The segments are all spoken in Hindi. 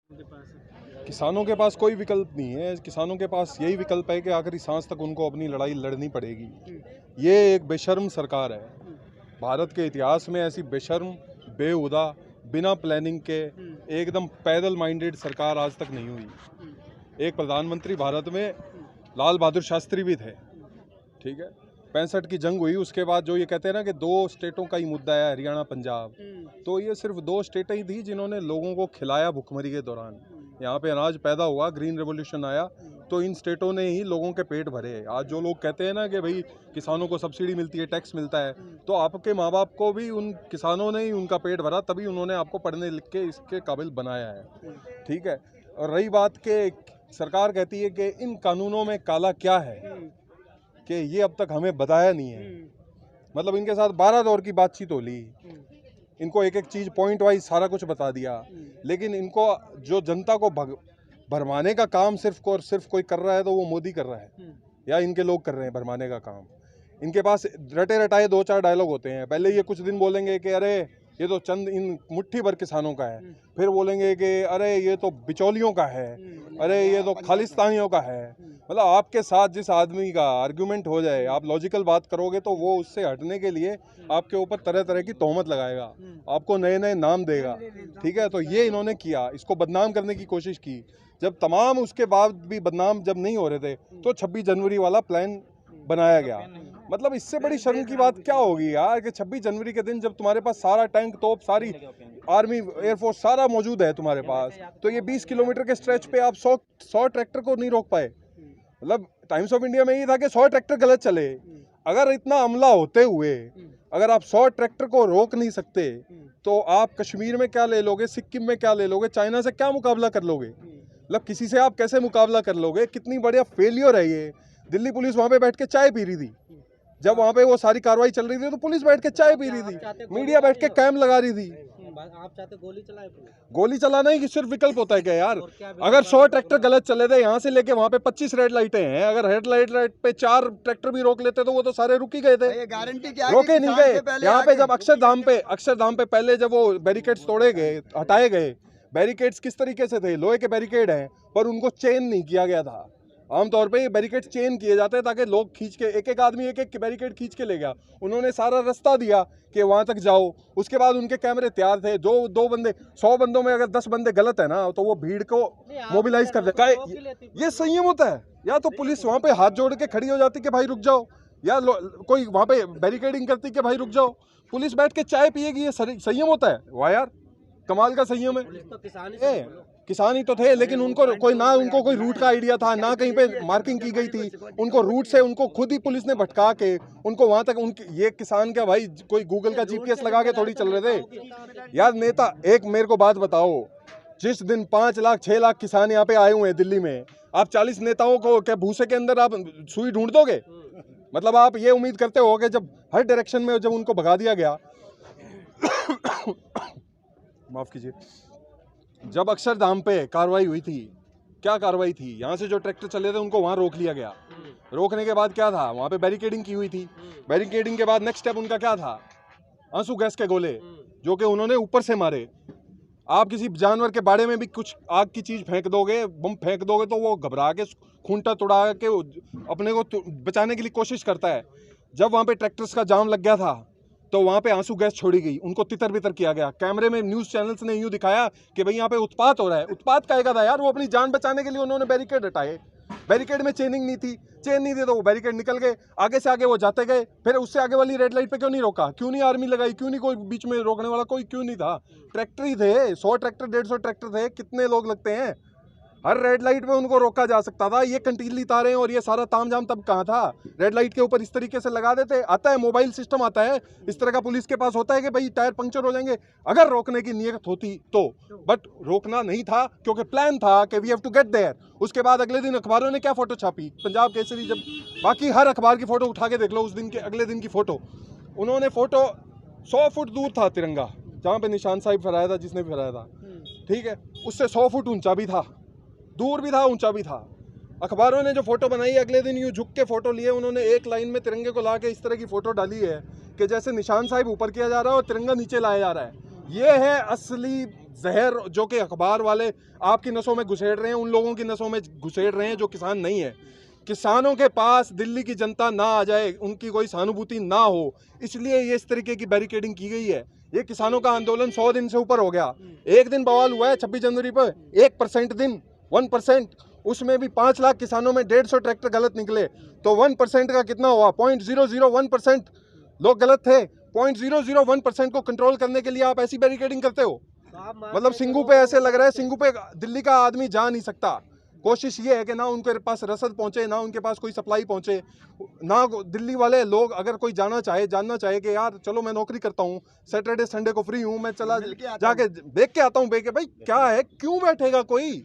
किसानों के पास कोई विकल्प नहीं है। किसानों के पास यही विकल्प है कि आखिरी सांस तक उनको अपनी लड़ाई लड़नी पड़ेगी। ये एक बेशर्म सरकार है। भारत के इतिहास में ऐसी बेशर्म, बेहुदा, बिना प्लानिंग के एकदम पैदल माइंडेड सरकार आज तक नहीं हुई। एक प्रधानमंत्री भारत में लाल बहादुर शास्त्री भी थे, ठीक है। 65 की जंग हुई, उसके बाद जो ये कहते हैं ना कि 2 स्टेटों का ही मुद्दा है, हरियाणा पंजाब, तो ये सिर्फ 2 स्टेटें ही थी जिन्होंने लोगों को खिलाया भुखमरी के दौरान। यहाँ पे अनाज पैदा हुआ, ग्रीन रेवोल्यूशन आया, तो इन स्टेटों ने ही लोगों के पेट भरे। आज जो लोग कहते हैं ना कि भाई किसानों को सब्सिडी मिलती है, टैक्स मिलता है, तो आपके माँ बाप को भी उन किसानों ने ही उनका पेट भरा, तभी उन्होंने आपको पढ़ने लिख के इसके काबिल बनाया है, ठीक है। और रही बात के सरकार कहती है कि इन कानूनों में काला क्या है, कि ये अब तक हमें बताया नहीं है। मतलब इनके साथ 12 दौर की बातचीत हो ली, इनको एक एक चीज़ पॉइंट वाइज सारा कुछ बता दिया, लेकिन इनको जो जनता को भरमाने का काम सिर्फ कोई कर रहा है तो वो मोदी कर रहा है, या इनके लोग कर रहे हैं भरमाने का काम। इनके पास रटे रटाए 2-4 डायलॉग होते हैं। पहले ये कुछ दिन बोलेंगे कि अरे ये तो चंद इन मुट्ठी भर किसानों का है, फिर बोलेंगे कि अरे ये तो बिचौलियों का है, अरे ये तो खालिस्तानियों का है। मतलब आपके साथ जिस आदमी का आर्गुमेंट हो जाए, आप लॉजिकल बात करोगे तो वो उससे हटने के लिए आपके ऊपर तरह तरह की तोहमत लगाएगा, आपको नए नए नाम देगा, ठीक है। तो ये इन्होंने किया, इसको बदनाम करने की कोशिश की। जब तमाम उसके बाद भी बदनाम जब नहीं हो रहे थे तो 26 जनवरी वाला प्लान बनाया गया। मतलब इससे बड़ी शर्म की बात क्या होगी यार, कि 26 जनवरी के दिन जब तुम्हारे पास सारा टैंक, तोप, सारी आर्मी, एयरफोर्स सारा मौजूद है तुम्हारे पास, तो ये 20 किलोमीटर के स्ट्रेच पे आप 100 ट्रैक्टर को नहीं रोक पाए। मतलब टाइम्स ऑफ इंडिया में ये था कि 100 ट्रैक्टर गलत चले। अगर इतना हमला होते हुए अगर आप 100 ट्रैक्टर को रोक नहीं सकते, तो आप कश्मीर में क्या ले लोगे, सिक्किम में क्या ले लोगे, चाइना से क्या मुकाबला कर लोगे? मतलब किसी से आप कैसे मुकाबला कर लोगे? कितनी बढ़िया फेलियर है ये। दिल्ली पुलिस वहाँ पे बैठ के चाय पी रही थी, जब वहाँ पे वो सारी कार्रवाई चल रही थी तो पुलिस बैठ के चाय पी रही थी, मीडिया बैठ के कैम लगा रही थी। आप चाहते गोली चलाए? गोली चलाना ही सिर्फ विकल्प होता है क्या यार? अगर 100 ट्रैक्टर गलत चले थे, यहाँ से लेके वहाँ पे 25 रेड लाइटें हैं, अगर रेड लाइट पे 4 ट्रैक्टर भी रोक लेते तो वो तो सारे रुक ही गए थे। गारंटी क्या रोके नहीं गए। यहाँ पे जब अक्षरधाम पे पहले जब वो बैरिकेड्स तोड़े गए, हटाए गए, बैरिकेड्स किस तरीके से थे? लोहे के बैरिकेड हैं, पर उनको चेन नहीं किया गया था। आमतौर पे ये बैरिकेड चेन किए जाते हैं ताकि लोग खींच के, एक एक आदमी एक एक बैरिकेड खींच के ले गया। उन्होंने सारा रास्ता दिया कि वहां तक जाओ। उसके बाद उनके कैमरे तैयार थे, जो 2 बंदे 100 बंदों में अगर 10 बंदे गलत है ना, तो वो भीड़ को मोबिलाइज कर देता है। ये संयम होता है। या तो पुलिस वहां पे हाथ जोड़ के खड़ी हो जाती कि भाई रुक जाओ, या कोई वहां पे बैरिकेडिंग करती कि भाई रुक जाओ। पुलिस बैठ के चाय पिएगी, ये संयम होता है? वाह यार, कमाल का संयम है। किसान ही तो थे, लेकिन उनको कोई रूट का आइडिया था ना, कहीं पे मार्किंग की गई थी। उनको रूट से उनको खुद ही पुलिस ने भटका के उनको वहां तक, ये किसान क्या भाई कोई गूगल का GPS लगा के थोड़ी चल रहे थे यार। नेता, एक मेरे को बात बताओ, जिस दिन 5 लाख 6 लाख किसान यहाँ पे आए हुए हैं दिल्ली में, आप 40 नेताओं को क्या भूसे के अंदर आप सुई ढूंढ दोगे? मतलब आप ये उम्मीद करते हो कि जब हर डायरेक्शन में जब उनको भगा दिया गया माफ कीजिए, जब अक्षरधाम पे कार्रवाई हुई थी, क्या कार्रवाई थी? यहाँ से जो ट्रैक्टर चले थे उनको वहाँ रोक लिया गया। रोकने के बाद क्या था? वहाँ पे बैरिकेडिंग की हुई थी। बैरिकेडिंग के बाद नेक्स्ट स्टेप उनका क्या था? आंसू गैस के गोले, जो कि उन्होंने ऊपर से मारे। आप किसी जानवर के बाड़े में भी कुछ आग की चीज फेंक दोगे, बम फेंक दोगे, तो वो घबरा के खूंटा तुड़ा के अपने को बचाने के लिए कोशिश करता है। जब वहाँ पे ट्रैक्टर्स का जाम लग गया था तो वहाँ पे आंसू गैस छोड़ी गई, उनको तितर बितर किया गया। कैमरे में न्यूज़ चैनल्स ने यूँ दिखाया कि भाई यहाँ पे उत्पात हो रहा है। उत्पात काहेगा था यार? वो अपनी जान बचाने के लिए उन्होंने बैरिकेड हटाए। बैरिकेड में चेनिंग नहीं थी, चेन नहीं थी तो वो बैरिकेड निकल गए। आगे से आगे वो जाते गए, फिर उससे आगे वाली रेड लाइट पे क्यों नहीं रोका? क्यों नहीं आर्मी लगाई? क्यों नहीं कोई बीच में रोकने वाला कोई क्यों नहीं था? ट्रैक्टर ही थे, 100 ट्रैक्टर 150 ट्रैक्टर थे, कितने लोग लगते हैं? हर रेड लाइट पे उनको रोका जा सकता था। ये कंटीली तारें और ये सारा तामझाम तब कहाँ था? रेड लाइट के ऊपर इस तरीके से लगा देते। आता है मोबाइल सिस्टम, आता है इस तरह का पुलिस के पास होता है कि भाई टायर पंक्चर हो जाएंगे, अगर रोकने की नियत होती तो। बट रोकना नहीं था, क्योंकि प्लान था कि we have to get there. उसके बाद अगले दिन अखबारों ने क्या फोटो छापी? पंजाब केसरी, जब बाकी हर अखबार की फोटो उठा के देख लो, उस दिन के अगले दिन की फोटो, उन्होंने फोटो 100 फुट दूर था तिरंगा, जहाँ पे निशान साहिब फहराया था, जिसने भी फहराया था, ठीक है, उससे 100 फुट ऊंचा भी था, दूर भी था, ऊंचा भी था। अखबारों ने जो फोटो बनाई, अगले दिन यूँ झुक के फोटो लिए, उन्होंने एक लाइन में तिरंगे को ला के इस तरह की फोटो डाली है कि जैसे निशान साहिब ऊपर किया जा रहा है और तिरंगा नीचे लाया जा रहा है। ये है असली जहर जो कि अखबार वाले आपकी नसों में घुसेड़ रहे हैं, उन लोगों की नसों में घुसेड़ रहे हैं जो किसान नहीं है। किसानों के पास दिल्ली की जनता ना आ जाए, उनकी कोई सहानुभूति ना हो, इसलिए ये इस तरीके की बैरिकेडिंग की गई है। ये किसानों का आंदोलन 100 दिन से ऊपर हो गया। एक दिन बवाल हुआ है 26 जनवरी पर, 1% दिन 1%, उसमें भी 5 लाख किसानों में 150 ट्रैक्टर गलत निकले, तो 1% का कितना हुआ? 0.001% लोग गलत थे। 0.001% को कंट्रोल करने के लिए आप ऐसी बैरिकेडिंग करते हो? तो आप मतलब सिंगू पे ऐसे लग रहा है, सिंगू पे दिल्ली का आदमी जा नहीं सकता। कोशिश ये है कि ना उनके पास रसद पहुंचे, ना उनके पास कोई सप्लाई पहुंचे, ना दिल्ली वाले लोग अगर कोई जानना चाहे कि यार चलो मैं नौकरी करता हूँ, सैटरडे संडे को फ्री हूँ, मैं चला जाके देख के आता हूँ भाई क्या है, क्यों बैठेगा कोई?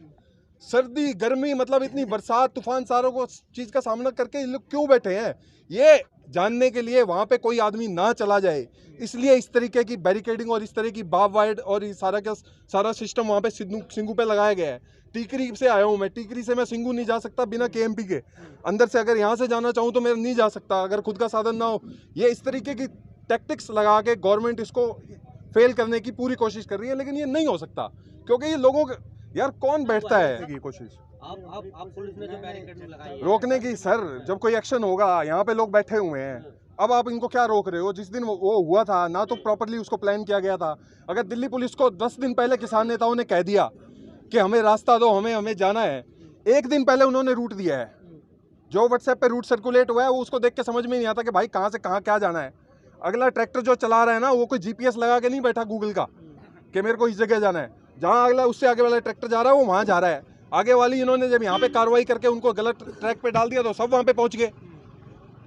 सर्दी गर्मी मतलब इतनी बरसात तूफान सारों को चीज़ का सामना करके ये लोग क्यों बैठे हैं, ये जानने के लिए वहाँ पे कोई आदमी ना चला जाए। इसलिए इस तरीके की बैरिकेडिंग और इस तरह की बाब वाइड और ये सारा का सारा सिस्टम वहाँ पे सिंगू पे लगाया गया है। टीकरी से आया हूँ मैं, टीकरी से मैं सिंगू नहीं जा सकता बिना केएमपी के। अंदर से अगर यहाँ से जाना चाहूँ तो मैं नहीं जा सकता अगर खुद का साधन ना हो। ये इस तरीके की टैक्टिक्स लगा के गवर्नमेंट इसको फेल करने की पूरी कोशिश कर रही है, लेकिन ये नहीं हो सकता क्योंकि ये लोगों का यार कौन बैठता है की कोशिश आप पुलिस ने जो बैरिकेड लगाई है रोकने की। सर जब कोई एक्शन होगा, यहाँ पे लोग बैठे हुए हैं, अब आप इनको क्या रोक रहे हो? जिस दिन वो हुआ था ना तो प्रॉपर्ली उसको प्लान किया गया था। अगर दिल्ली पुलिस को 10 दिन पहले किसान नेताओं ने कह दिया कि हमें रास्ता दो, हमें जाना है, एक दिन पहले उन्होंने रूट दिया है। जो व्हाट्सएप पे रूट सर्कुलेट हुआ है वो उसको देख के समझ में नहीं आता कि भाई कहाँ से कहाँ क्या जाना है। अगला ट्रैक्टर जो चला रहा है ना वो कोई GPS लगा के नहीं बैठा गूगल का कि मेरे को इस जगह जाना है। जहाँ अगला उससे आगे वाला ट्रैक्टर जा रहा है वो वहाँ जा रहा है। आगे वाली इन्होंने जब यहाँ पे कार्रवाई करके उनको गलत ट्रैक पे डाल दिया तो सब वहाँ पे पहुँच गए।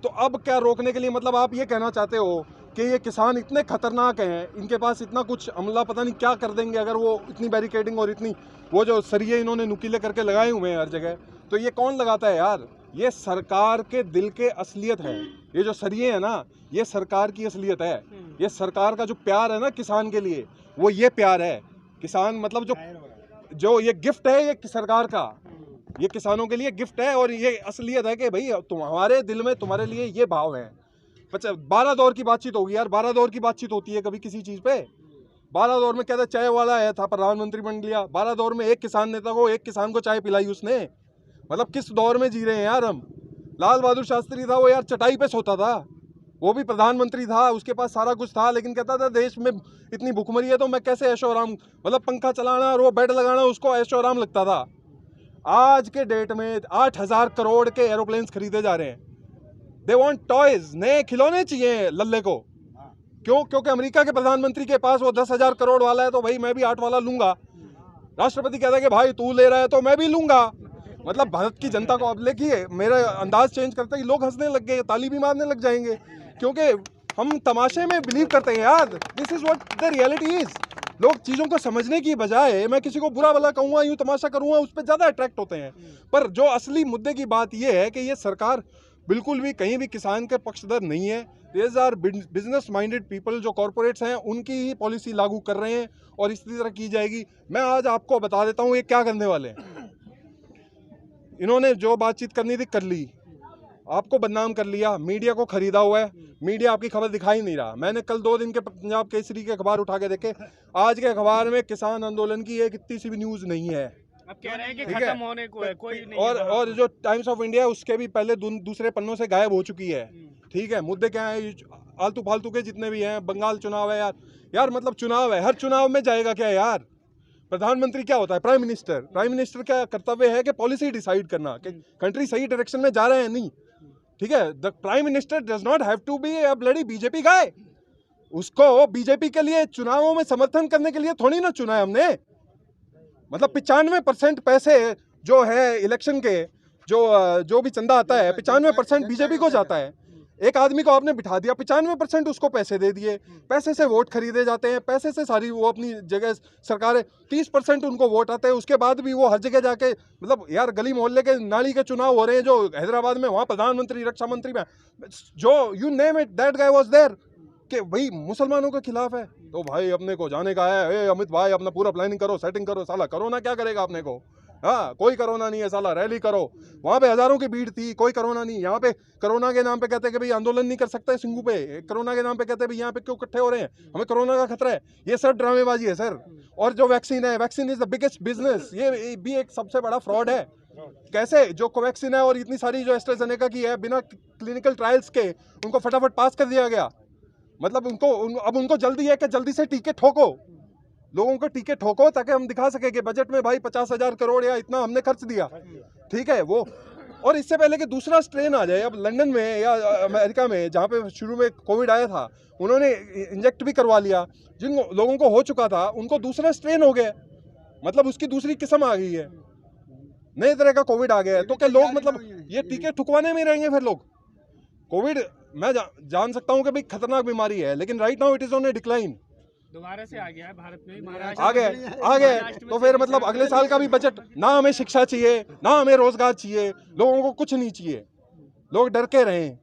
तो अब क्या रोकने के लिए, मतलब आप ये कहना चाहते हो कि ये किसान इतने खतरनाक हैं, इनके पास इतना कुछ अमला पता नहीं क्या कर देंगे अगर वो इतनी बैरिकेडिंग और इतनी वो जो सरिये इन्होंने नुकीले करके लगाए हुए हैं हर जगह। तो ये कौन लगाता है यार? ये सरकार के दिल के असलियत है। ये जो सरिये है ना, ये सरकार की असलियत है। ये सरकार का जो प्यार है ना किसान के लिए, वो ये प्यार है। किसान मतलब जो ये गिफ्ट है, ये सरकार का, ये किसानों के लिए गिफ्ट है और ये असलियत है कि भाई तुम्हारे दिल में तुम्हारे लिए ये भाव है। 12 दौर की बातचीत होगी यार, 12 दौर की बातचीत होती है कभी किसी चीज़ पे? 12 दौर में क्या था, चाय वाला आया था प्रधानमंत्री बन लिया। 12 दौर में एक किसान नेता को, एक किसान को चाय पिलाई उसने। मतलब किस दौर में जी रहे हैं यार हम? लाल बहादुर शास्त्री था वो यार चटाई पे सोता था, वो भी प्रधानमंत्री था, उसके पास सारा कुछ था, लेकिन कहता था देश में इतनी भुखमरी है तो मैं कैसे ऐशो आराम, मतलब पंखा चलाना और वो बेड लगाना उसको ऐशो आराम लगता था। आज के डेट में 8,000 करोड़ के एरोप्लेन्स खरीदे जा रहे हैं। दे वांट टॉयज, नए खिलौने चाहिए लल्ले को। क्यों? क्योंकि अमेरिका के प्रधानमंत्री के पास वो 10,000 करोड़ वाला है तो भाई मैं भी 8 वाला लूंगा। राष्ट्रपति कहता है कि भाई तू ले रहा है तो मैं भी लूंगा। मतलब भारत की जनता को अब देखिए मेरा अंदाज चेंज करते ही लोग हंसने लग गए, ताली भी मारने लग जाएंगे, क्योंकि हम तमाशे में बिलीव करते हैं यार। This is what the reality is. लोग चीज़ों को समझने की बजाय मैं किसी को बुरा भला कहूँगा, यूँ तमाशा करूँगा, उस पर ज़्यादा अट्रैक्ट होते हैं। पर जो असली मुद्दे की बात यह है कि ये सरकार बिल्कुल भी कहीं भी किसान के पक्षधर नहीं है। These are business minded people, जो कॉरपोरेट्स हैं उनकी ही पॉलिसी लागू कर रहे हैं और इसी तरह की जाएगी। मैं आज आपको बता देता हूँ ये क्या करने वाले हैं। इन्होंने जो बातचीत करनी थी कर ली, आपको बदनाम कर लिया, मीडिया को खरीदा हुआ है, मीडिया आपकी खबर दिखाई नहीं रहा। मैंने कल 2 दिन के पंजाब केसरी के अखबार उठा के देखे, आज के अखबार में किसान आंदोलन की एक इतनी सी भी न्यूज़ नहीं है। अब कह रहे हैं कि खत्म होने को है, कोई नहीं और जो टाइम्स ऑफ इंडिया उसके भी पहले दूसरे पन्नों से गायब हो चुकी है। ठीक है, मुद्दे क्या है? आलतू फालतू के जितने भी हैं, बंगाल चुनाव है यार मतलब चुनाव है, हर चुनाव में जाएगा क्या यार? प्रधानमंत्री क्या होता है? Prime minister. प्राइम मिनिस्टर का कर्तव्य है कि पॉलिसी डिसाइड करना कि कंट्री सही डायरेक्शन में जा रहे हैं नहीं। ठीक है, the prime minister does not have to be a bloody BJP guy. उसको बीजेपी के लिए चुनावों में समर्थन करने के लिए थोड़ी ना चुना है हमने। मतलब 95% पैसे जो है इलेक्शन के, जो भी चंदा आता है 95% बीजेपी को जाता है। एक आदमी को आपने बिठा दिया, 95% उसको पैसे दे दिए, पैसे से वोट खरीदे जाते हैं, पैसे से सारी वो अपनी जगह सरकारें, 30% उनको वोट आते हैं, उसके बाद भी वो हर जगह जाके, मतलब यार गली मोहल्ले के नाली के चुनाव हो रहे हैं जो हैदराबाद में, वहाँ प्रधानमंत्री रक्षा मंत्री में जो you name it that guy was there, कि भाई मुसलमानों के खिलाफ है तो भाई अपने को जाने का है। अमित भाई अपना पूरा प्लानिंग करो, सेटिंग करो, साला कोरोना क्या करेगा अपने को? हाँ, कोई कोरोना नहीं है साला, रैली करो। वहाँ पे हजारों की भीड़ थी, कोई कोरोना नहीं। यहाँ पे कोरोना के नाम पे कहते हैं कि भाई आंदोलन नहीं कर सकते सिंगू पे, कोरोना के नाम पे कहते हैं भाई यहाँ पे क्यों इकट्ठे हो रहे हैं, हमें कोरोना का खतरा है। ये सब ड्रामेबाजी है सर। और जो वैक्सीन है, vaccine is the biggest business, ये भी एक सबसे बड़ा फ्रॉड है। कैसे जो कोवैक्सीन है और इतनी सारी जो एस्ट्राजेनेका की है, बिना क्लिनिकल ट्रायल्स के उनको फटाफट पास कर दिया गया। मतलब अब उनको जल्दी है कि जल्दी से टीके ठोको, लोगों को टीके ठोको, ताकि हम दिखा सके कि बजट में भाई 50,000 करोड़ या इतना हमने खर्च दिया। ठीक है वो, और इससे पहले कि दूसरा स्ट्रेन आ जाए, अब लंदन में या अमेरिका में जहाँ पे शुरू में कोविड आया था, उन्होंने इंजेक्ट भी करवा लिया। जिन लोगों को हो चुका था उनको दूसरा स्ट्रेन हो गया, मतलब उसकी दूसरी किस्म आ गई है, नए तरह का कोविड आ गया है। तो क्या लोग मतलब ये टीके ठुकवाने में रहेंगे फिर लोग? कोविड मैं जान सकता हूँ कि भाई खतरनाक बीमारी है, लेकिन right now it is on A decline. दोबारा से आ गया है भारत में, आ गए तो फिर मतलब अगले साल का भी बजट, ना हमें शिक्षा चाहिए, ना हमें रोजगार चाहिए, लोगों को कुछ नहीं चाहिए। लोग डर के रहें,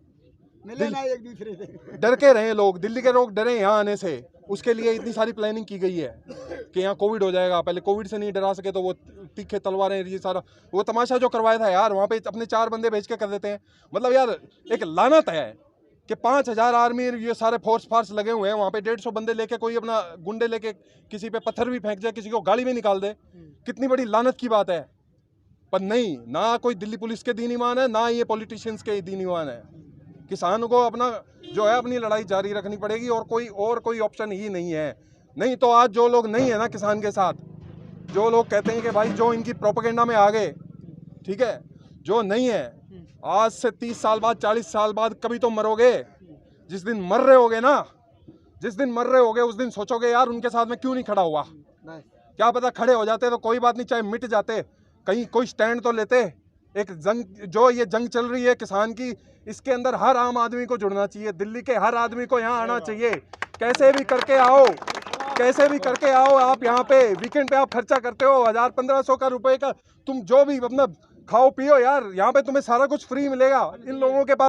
एक दूसरे से डर के रहें लोग, दिल्ली के लोग डरे यहाँ आने से। उसके लिए इतनी सारी प्लानिंग की गई है कि यहाँ कोविड हो जाएगा। पहले कोविड से नहीं डरा सके तो वो तीखे तलवारें, ये सारा वो तमाशा जो करवाया था यार, वहाँ पे अपने 4 बंदे भेज के कर देते हैं। मतलब यार एक लानत है कि 5,000 आर्मी ये सारे फोर्स लगे हुए हैं वहाँ पे, 150 बंदे लेके कोई अपना गुंडे लेके किसी पे पत्थर भी फेंक जाए, किसी को गाड़ी में निकाल दे। कितनी बड़ी लानत की बात है। पर नहीं, ना कोई दिल्ली पुलिस के दीन ईमान है, ना ये पॉलिटिशियंस के दीन ईमान है। किसान को अपना जो है अपनी लड़ाई जारी रखनी पड़ेगी, और कोई ऑप्शन ही नहीं है। नहीं तो आज जो लोग नहीं है ना किसान के साथ, जो लोग कहते हैं कि भाई जो इनकी प्रोपेगेंडा में आ गए, ठीक है, जो नहीं है, आज से 30 साल बाद 40 साल बाद कभी तो मरोगे। जिस दिन मर रहे होगे ना, जिस दिन मर रहे होगे उस दिन सोचोगे यार उनके साथ में क्यों नहीं खड़ा हुआ। क्या पता खड़े हो जाते तो कोई बात नहीं, चाहे मिट जाते, कहीं कोई स्टैंड तो लेते। एक जंग, जो ये जंग चल रही है किसान की, इसके अंदर हर आम आदमी को जुड़ना चाहिए, दिल्ली के हर आदमी को यहाँ आना चाहिए। कैसे भी करके आओ, कैसे भी करके आओ। आप यहाँ पे वीकेंड पे आप खर्चा करते हो 1,000-1,500 का रुपए का, तुम जो भी अपना खाओ पियो यार, यहाँ पे तुम्हें सारा कुछ फ्री मिलेगा। इन लोगों के पास